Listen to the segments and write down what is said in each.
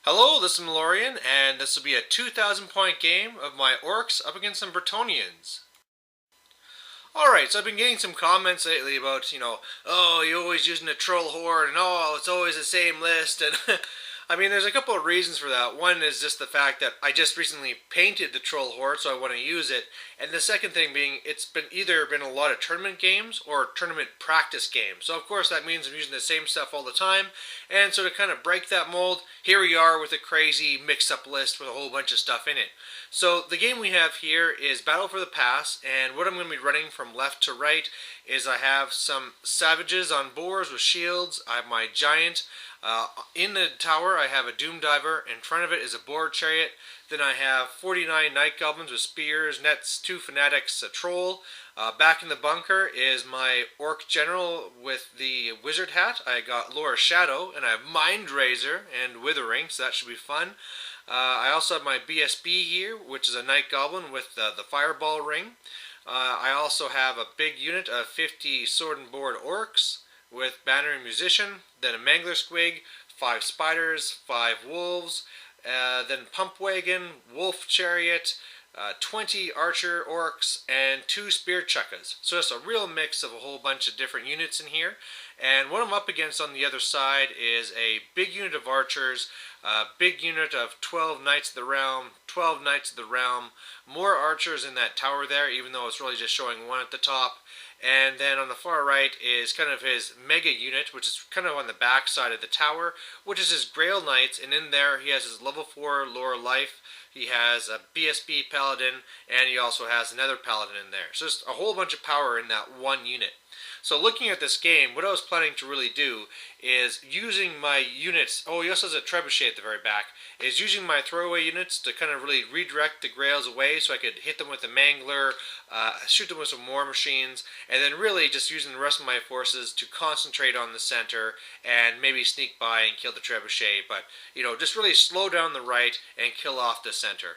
Hello, this is Malorian, and this will be a 2,000 point game of my Orcs up against some Bretonians. Alright, so I've been getting some comments lately about, oh, you're always using a troll horde, and oh, it's always the same list, and I mean, there's a couple of reasons for that. One is just the fact that I just recently painted the troll horde, so I want to use it, and the second thing being, it's been either been a lot of tournament games or tournament practice games. So of course that means I'm using the same stuff all the time, and so to kind of break that mold, here we are with a crazy mix-up list with a whole bunch of stuff in it. So the game we have here is Battle for the Pass, and what I'm going to be running from left to right is I have some savages on boars with shields. I have my giant. In the tower I have a doom diver. In front of it is a boar chariot. Then I have 49 night goblins with spears, nets, 2 fanatics, a troll. Back in the bunker is my orc general with the wizard hat. I got Laura Shadow, and I have Mind Razor and Withering, so that should be fun. I also have my BSB here, which is a night goblin with the fireball ring. I also have a big unit of 50 sword and board orcs with banner and musician, then a mangler squig, 5 spiders, 5 wolves, then pump wagon, wolf chariot, 20 archer orcs, and 2 spear chuckas. So it's a real mix of a whole bunch of different units in here. And what I'm up against on the other side is a big unit of archers, a big unit of 12 Knights of the Realm, 12 Knights of the Realm, more archers in that tower there, even though it's really just showing one at the top. And then on the far right is kind of his mega unit, which is kind of on the back side of the tower, which is his Grail Knights, and in there he has his level 4 Lore Life, he has a BSB Paladin, and he also has another Paladin in there. So just a whole bunch of power in that one unit. So looking at this game, what I was planning to really do is using my units, oh, he also has a trebuchet at the very back, is using my throwaway units to kind of really redirect the grails away so I could hit them with a mangler, shoot them with some war machines, and then really just using the rest of my forces to concentrate on the center and maybe sneak by and kill the trebuchet, but, just really slow down the right and kill off the center.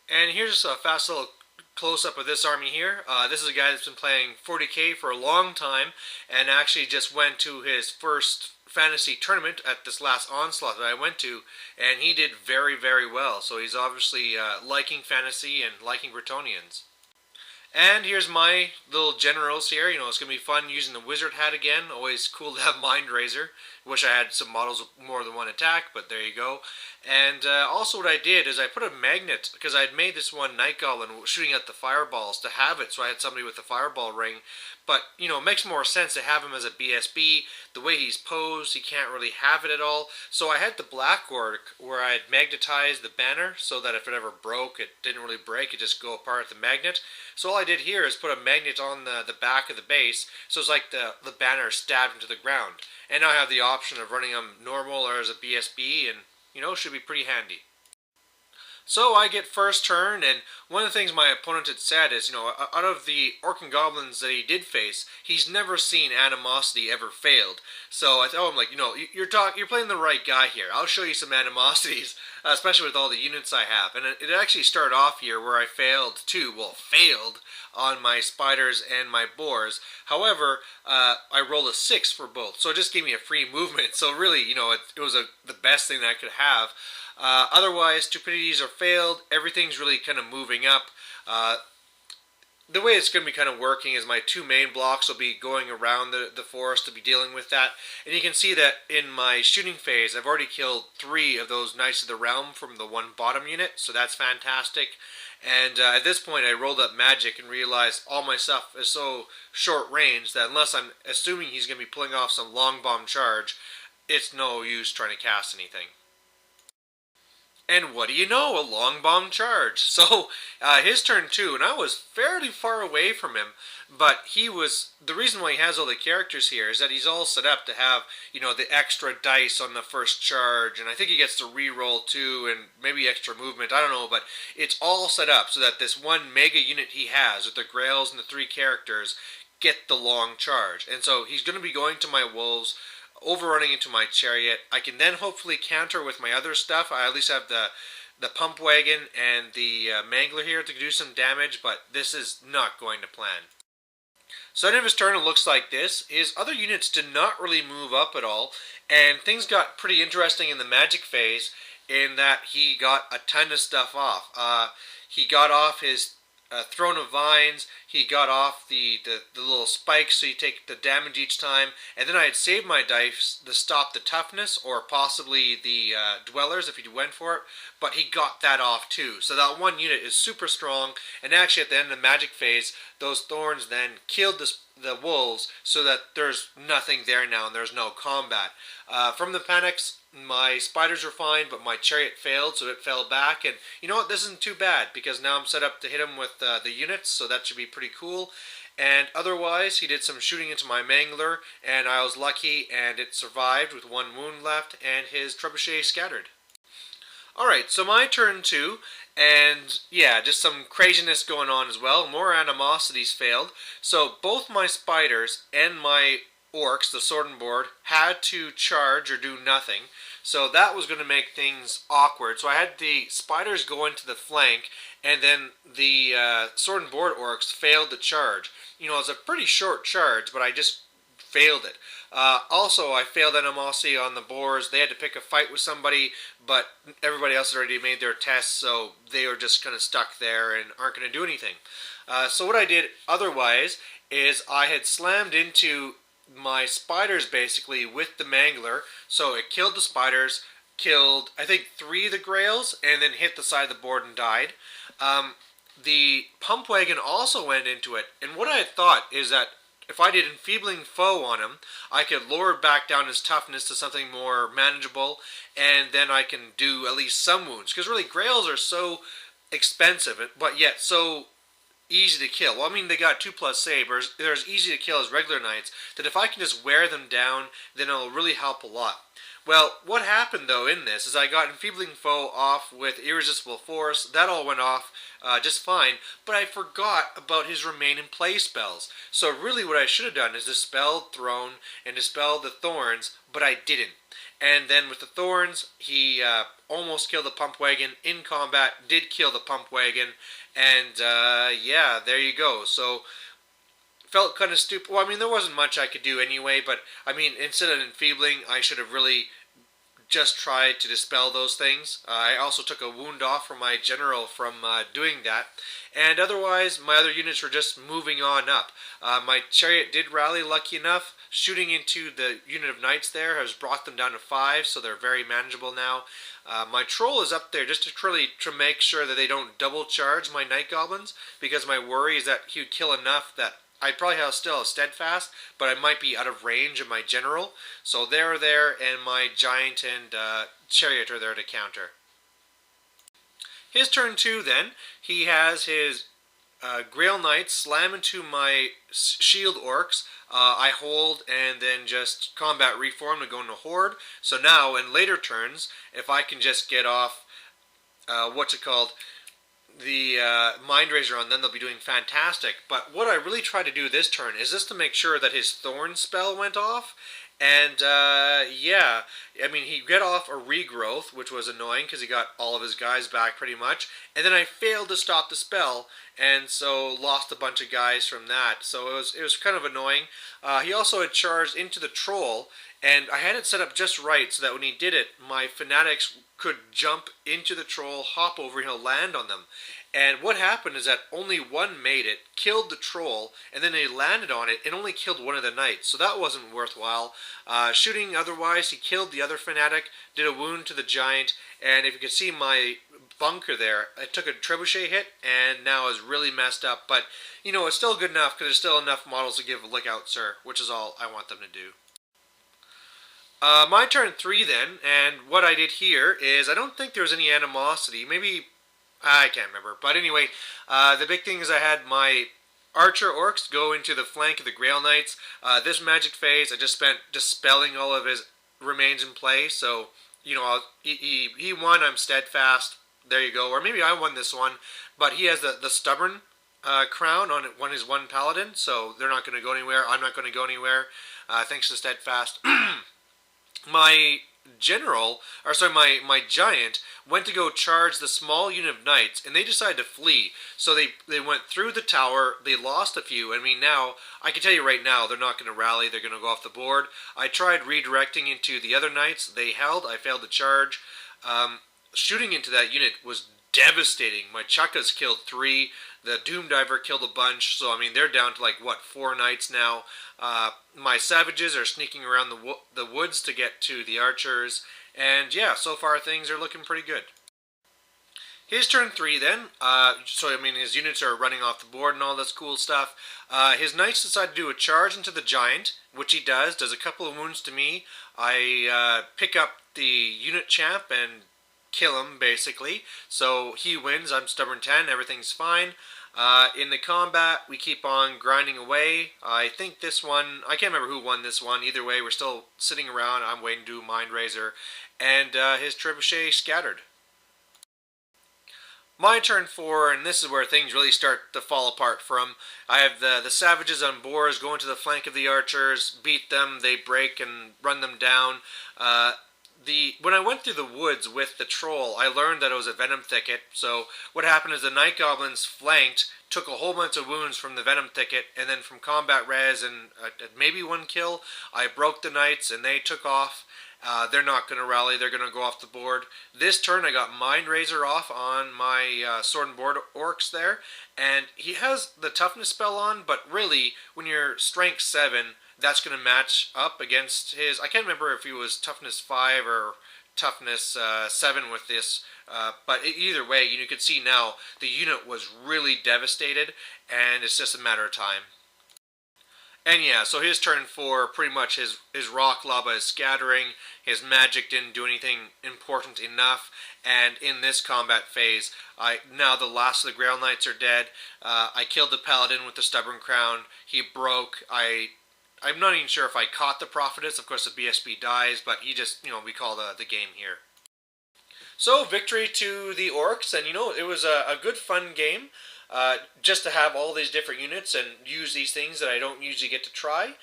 And here's just a fast little close-up of this army here. This is a guy that's been playing 40k for a long time and actually just went to his first fantasy tournament at this last onslaught that I went to, and he did very, very well. So he's obviously liking fantasy and liking Bretonians. And here's my little generals here. It's going to be fun using the wizard hat again. Always cool to have Mind Razor. Wish I had some models with more than one attack, but there you go. And also what I did is I put a magnet, because I had made this one Night Goblin shooting at the fireballs to have it, so I had somebody with the fireball ring. But, it makes more sense to have him as a BSB. The way he's posed, he can't really have it at all. So I had the Black Orc where I had magnetized the banner so that if it ever broke, it didn't really break, it'd just go apart at the magnet. So all I did here is put a magnet on the back of the base, so it's like the banner stabbed into the ground. And now I have the option of running them normal or as a BSB, and, should be pretty handy. So I get first turn, and one of the things my opponent had said is, out of the Orc and Goblins that he did face, he's never seen Animosity ever failed. So I told him, you're playing the right guy here. I'll show you some Animosities, especially with all the units I have. And it actually started off here where I failed too. Well, failed on my spiders and my boars. However, I rolled a 6 for both, so it just gave me a free movement. So really, it was the best thing that I could have. Otherwise, stupidities are failed. Everything's really kind of moving up. The way it's going to be kind of working is my 2 main blocks will be going around the forest to be dealing with that. And you can see that in my shooting phase, I've already killed 3 of those Knights of the Realm from the one bottom unit, so that's fantastic. And at this point, I rolled up magic and realized all my stuff is so short range that unless I'm assuming he's going to be pulling off some long bomb charge, it's no use trying to cast anything. And what do you know? A long bomb charge. So his turn too, and I was fairly far away from him, but the reason why he has all the characters here is that he's all set up to have, the extra dice on the first charge, and I think he gets to re-roll too, and maybe extra movement, I don't know, but it's all set up so that this one mega unit he has with the Grails and the 3 characters get the long charge. And so he's going to be going to my wolves, overrunning into my chariot. I can then hopefully counter with my other stuff. I at least have the pump wagon and the mangler here to do some damage, but this is not going to plan. So at the end of his turn, it looks like this. His other units did not really move up at all, and things got pretty interesting in the magic phase in that he got a ton of stuff off. He got off his Throne of Vines, he got off the little spikes so you take the damage each time, and then I had saved my dice to stop the toughness or possibly the dwellers if he went for it, but he got that off too. So that one unit is super strong, and actually at the end of the magic phase, those thorns then killed the wolves so that there's nothing there now and there's no combat. From the panics, my spiders were fine, but my chariot failed, so it fell back. And you know what? This isn't too bad because now I'm set up to hit him with the units, so that should be pretty cool. And otherwise, he did some shooting into my mangler, and I was lucky, and it survived with one wound left, and his trebuchet scattered. Alright, so my turn 2, and yeah, just some craziness going on as well. More animosities failed. So both my spiders and my orcs, the sword and board, had to charge or do nothing. So that was going to make things awkward. So I had the spiders go into the flank, and then the sword and board orcs failed to charge. You know, it was a pretty short charge, but I just failed it. Also, I failed animosity on the boars. They had to pick a fight with somebody, but everybody else had already made their tests, so they were just kind of stuck there and aren't going to do anything. So what I did otherwise is I had slammed into my spiders basically with the mangler, so it killed the spiders, killed I think 3 of the grails, and then hit the side of the board and died. The pump wagon also went into it, and what I had thought is that if I did enfeebling foe on him, I could lower back down his toughness to something more manageable, and then I can do at least some wounds. Because really, grails are so expensive, but yet so easy to kill. Well, I mean, they got 2+ save, or they're as easy to kill as regular knights, that if I can just wear them down, then it'll really help a lot. Well, what happened, though, in this is I got Enfeebling Foe off with Irresistible Force. That all went off just fine, but I forgot about his Remain in Play spells. So really what I should have done is dispelled Throne and dispelled the Thorns, but I didn't. And then with the Thorns, he almost killed the Pump Wagon in combat, did kill the Pump Wagon, and yeah, there you go. So felt kind of stupid. Well, I mean, there wasn't much I could do anyway, but I mean, instead of enfeebling, I should have really just tried to dispel those things. I also took a wound off from my general from doing that, and otherwise, my other units were just moving on up. My chariot did rally, lucky enough. Shooting into the unit of knights there has brought them down to 5, so they're very manageable now. My troll is up there just to make sure that they don't double charge my night goblins, because my worry is that he would kill enough that I'd probably still have steadfast, but I might be out of range of my general. So they're there, and my giant and chariot are there to counter. His turn 2 then, he has his Grail Knights slam into my shield orcs. I hold and then just combat reform to go into horde. So now in later turns, if I can just get off the Mind Razor on them, they'll be doing fantastic. But what I really tried to do this turn is just to make sure that his Thorn spell went off. And yeah, I mean, he got off a regrowth, which was annoying because he got all of his guys back pretty much. And then I failed to stop the spell, and so lost a bunch of guys from that. So it was kind of annoying. He also had charged into the troll, and I had it set up just right so that when he did it, my fanatics could jump into the troll, hop over, and he'll land on them. And what happened is that only one made it, killed the troll, and then they landed on it and only killed one of the knights. So that wasn't worthwhile. Shooting otherwise, he killed the other fanatic, did a wound to the giant, and if you could see my bunker there, I took a trebuchet hit, and now is really messed up. But, you know, it's still good enough because there's still enough models to give a look out, sir, which is all I want them to do. My turn 3 then, and what I did here is I don't think there was any animosity. Maybe, I can't remember. But anyway, the big thing is I had my Archer Orcs go into the flank of the Grail Knights. This magic phase, I just spent dispelling all of his remains in play. So, you know, he won, I'm steadfast. There you go. Or maybe I won this one. But he has the stubborn crown on his one paladin. So they're not going to go anywhere. I'm not going to go anywhere. Thanks to steadfast. My general, or sorry, my giant went to go charge the small unit of knights, and they decided to flee. So they went through the tower, they lost a few. I mean, now, I can tell you right now, they're not going to rally, they're going to go off the board. I tried redirecting into the other knights, they held, I failed to charge. Shooting into that unit was devastating. My Chukkas killed 3, the Doom Diver killed a bunch, so I mean, they're down to like, what, 4 knights now. My Savages are sneaking around the woods to get to the archers, and yeah, so far things are looking pretty good. His turn 3 then, so I mean his units are running off the board and all this cool stuff. His knights decide to do a charge into the giant, which he does a couple of wounds to me. I pick up the unit champ and kill him basically, so he wins, I'm stubborn 10, everything's fine. In the combat, we keep on grinding away. I think this one, I can't remember who won this one. Either way, we're still sitting around. I'm waiting to do Mind Razor. And his trebuchet scattered. My turn 4, and this is where things really start to fall apart from. I have the Savages on boars go into the flank of the archers, beat them, they break and run them down. When I went through the woods with the troll, I learned that it was a venom thicket. So what happened is the night goblins flanked, took a whole bunch of wounds from the venom thicket, and then from combat res and maybe 1 kill, I broke the knights and they took off. They're not going to rally, they're going to go off the board. This turn I got Mind Razor off on my Sword and Board Orcs there, and he has the toughness spell on, but really, when you're strength 7, that's going to match up against his, I can't remember if he was toughness 5 or toughness 7 with this, but either way, you can see now the unit was really devastated, and it's just a matter of time. And yeah, so his turn 4, pretty much his rock lava is scattering, his magic didn't do anything important enough, and in this combat phase, now the last of the Grail Knights are dead. I killed the Paladin with the Stubborn Crown, he broke, I'm not even sure if I caught the Prophetess, of course the BSB dies, but he just, we call the game here. So, victory to the Orcs, and it was a good fun game. Just to have all these different units and use these things that I don't usually get to try.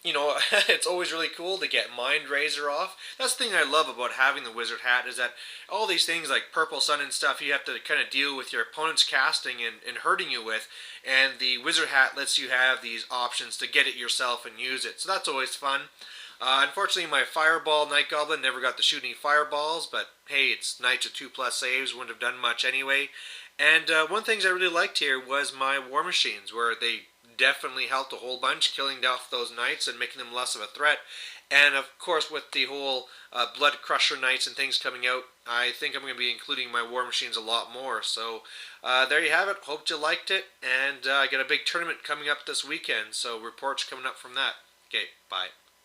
It's always really cool to get Mind Razor off. That's the thing I love about having the Wizard Hat, is that all these things like Purple Sun and stuff you have to kind of deal with your opponent's casting and hurting you with, and the Wizard Hat lets you have these options to get it yourself and use it, so that's always fun. Unfortunately, my Fireball Night Goblin never got to shoot any fireballs, but hey, it's Knights with 2+ saves, wouldn't have done much anyway. And one of the things I really liked here was my War Machines, where they definitely helped a whole bunch, killing off those Knights and making them less of a threat. And of course, with the whole Blood Crusher Knights and things coming out, I think I'm going to be including my War Machines a lot more. So there you have it. Hope you liked it. And I got a big tournament coming up this weekend, so reports coming up from that. Okay, bye.